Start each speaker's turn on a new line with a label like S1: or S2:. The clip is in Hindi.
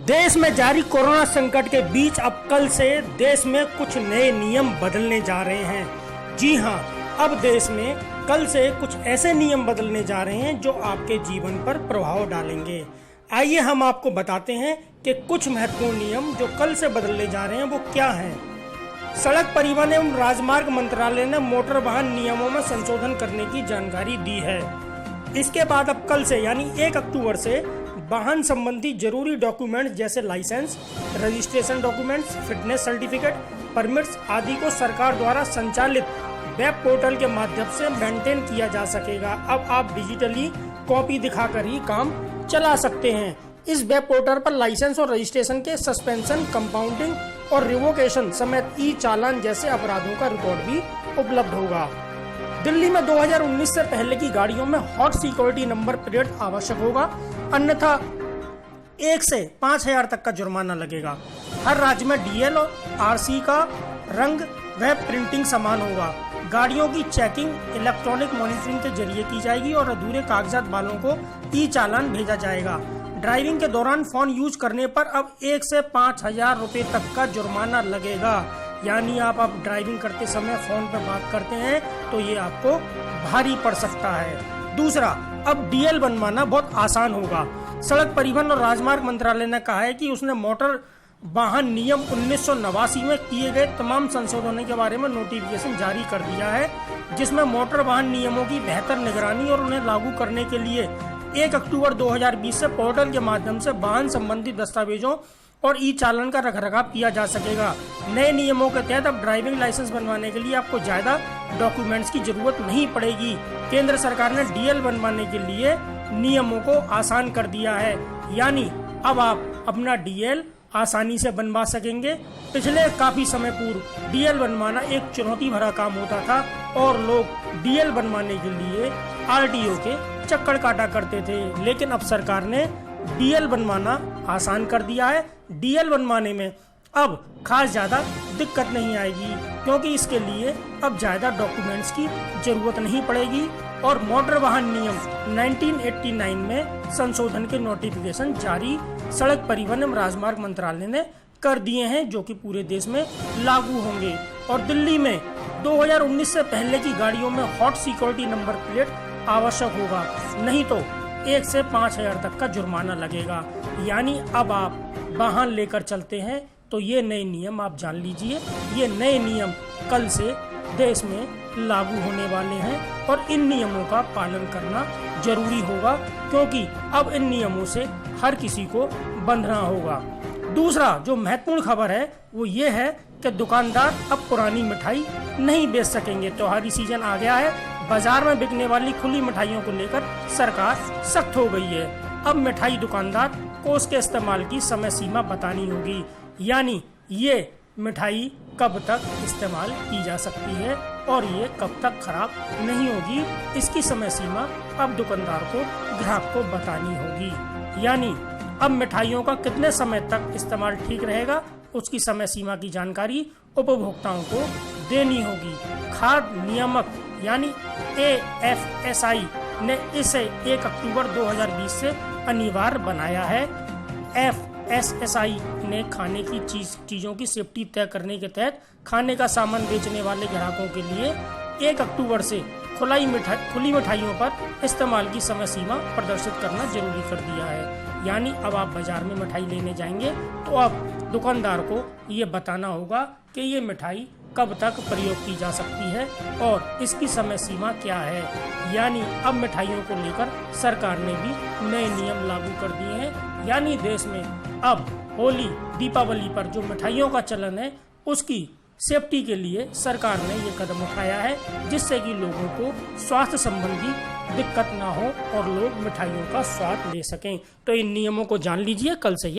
S1: देश में जारी कोरोना संकट के बीच अब कल से देश में कुछ नए नियम बदलने जा रहे हैं। जी हां, अब देश में कल से कुछ ऐसे नियम बदलने जा रहे हैं जो आपके जीवन पर प्रभाव डालेंगे। आइए हम आपको बताते हैं कि कुछ महत्वपूर्ण नियम जो कल से बदलने जा रहे हैं वो क्या हैं। सड़क परिवहन एवं राजमार्ग मंत्रालय ने मोटर वाहन नियमों में संशोधन करने की जानकारी दी है। इसके बाद अब कल से यानी 1 अक्टूबर से वाहन संबंधी जरूरी डॉक्यूमेंट्स जैसे licence, registration documents, fitness certificate, permits आदि को सरकार द्वारा संचालित वेब पोर्टल के माध्यम से मेंटेन किया जा सकेगा। अब आप डिजिटली कॉपी दिखाकर ही काम चला सकते हैं। इस वेब पोर्टल पर लाइसेंस और रजिस्ट्रेशन के सस्पेंशन, कंपाउंडिंग और रिवोकेशन समेत ई चालान जैसे अपराधों का रिकॉर्ड भी उपलब्ध होगा। दिल्ली में 2019 से पहले की गाड़ियों में हॉट सिक्योरिटी नंबर प्लेट आवश्यक होगा, अन्यथा 1 से 5,000 तक का जुर्माना लगेगा। हर राज्य में डीएल और आरसी का रंग व प्रिंटिंग समान होगा। गाड़ियों की चेकिंग इलेक्ट्रॉनिक मॉनिटरिंग के जरिए की जाएगी और अधूरे कागजात वालों को ई चालान भेजा जाएगा। ड्राइविंग के दौरान फोन यूज करने पर अब 1 से 5,000 रुपए तक का जुर्माना लगेगा। यानी आप ड्राइविंग करते समय फोन पर बात करते हैं तो ये आपको भारी पड़ सकता है। दूसरा, अब डीएल बनवाना बहुत आसान होगा। सड़क परिवहन और राजमार्ग मंत्रालय ने कहा है कि उसने मोटर वाहन नियम 1989 में किए गए तमाम संशोधनों के बारे में नोटिफिकेशन जारी कर दिया है, जिसमें मोटर वाहन नियमों की बेहतर निगरानी और उन्हें लागू करने के लिए 1 अक्टूबर 2020 से पोर्टल के माध्यम से वाहन संबंधी दस्तावेजों और ई चालान का रखरखाव किया जा सकेगा। नए नियमों के तहत अब ड्राइविंग लाइसेंस बनवाने के लिए आपको ज्यादा डॉक्यूमेंट्स की जरूरत नहीं पड़ेगी। केंद्र सरकार ने डीएल बनवाने के लिए नियमों को आसान कर दिया है, यानी अब आप अपना डीएल आसानी से बनवा सकेंगे। पिछले काफी समय पूर्व डीएल बनवाना एक चुनौती भरा काम होता था और लोग डीएल बनवाने के लिए आरटीओ के चक्कर काटा करते थे, लेकिन अब सरकार ने डीएल बनवाना आसान कर दिया है। डीएल बनवाने में अब खास ज्यादा दिक्कत नहीं आएगी, क्योंकि इसके लिए अब ज्यादा डॉक्यूमेंट्स की जरूरत नहीं पड़ेगी और मोटर वाहन नियम 1989 में संशोधन के नोटिफिकेशन जारी सड़क परिवहन एवं राजमार्ग मंत्रालय ने कर दिए हैं, जो कि पूरे देश में लागू होंगे। और दिल्ली में 2019 से पहले की गाड़ियों में हॉट सिक्योरिटी नंबर प्लेट आवश्यक होगा, नहीं तो 1 से 5,000 तक का जुर्माना लगेगा। यानी अब आप वाहन लेकर चलते हैं तो ये नए नियम आप जान लीजिए। ये नए नियम कल से देश में लागू होने वाले हैं और इन नियमों का पालन करना जरूरी होगा, क्योंकि अब इन नियमों से हर किसी को बंधना होगा। दूसरा जो महत्वपूर्ण खबर है वो ये है कि दुकानदार अब पुरानी मिठाई नहीं बेच सकेंगे। त्योहारी सीजन आ गया है, बाजार में बिकने वाली खुली मिठाइयों को लेकर सरकार सख्त हो गई है। अब मिठाई दुकानदार को उसके इस्तेमाल की समय सीमा बतानी होगी, यानी ये मिठाई कब तक इस्तेमाल की जा सकती है और ये कब तक खराब नहीं होगी, इसकी समय सीमा अब दुकानदार को ग्राहक को बतानी होगी। यानी अब मिठाइयों का कितने समय तक इस्तेमाल ठीक रहेगा उसकी समय सीमा की जानकारी उपभोक्ताओं को देनी होगी। खाद्य नियामक यानी AFSI ने इसे 1 अक्टूबर 2020 से अनिवार्य बनाया है। FSSAI ने खाने की चीजों की सेफ्टी तय करने के तहत खाने का सामान बेचने वाले ग्राहकों के लिए 1 अक्टूबर से खुली मिठाइयों पर इस्तेमाल की समय सीमा प्रदर्शित करना जरूरी कर दिया है। यानी अब आप बाजार में मिठाई लेने जाएंगे तो अब दुकानदार को ये बताना होगा कि ये मिठाई कब तक प्रयोग की जा सकती है और इसकी समय सीमा क्या है। यानी अब मिठाइयों को लेकर सरकार ने भी नए नियम लागू कर दिए हैं। यानी देश में अब होली, दीपावली पर जो मिठाइयों का चलन है उसकी सेफ्टी के लिए सरकार ने ये कदम उठाया है, जिससे कि लोगों को स्वास्थ्य संबंधी दिक्कत ना हो और लोग मिठाइयों का स्वाद ले सकें। तो इन नियमों को जान लीजिए, कल से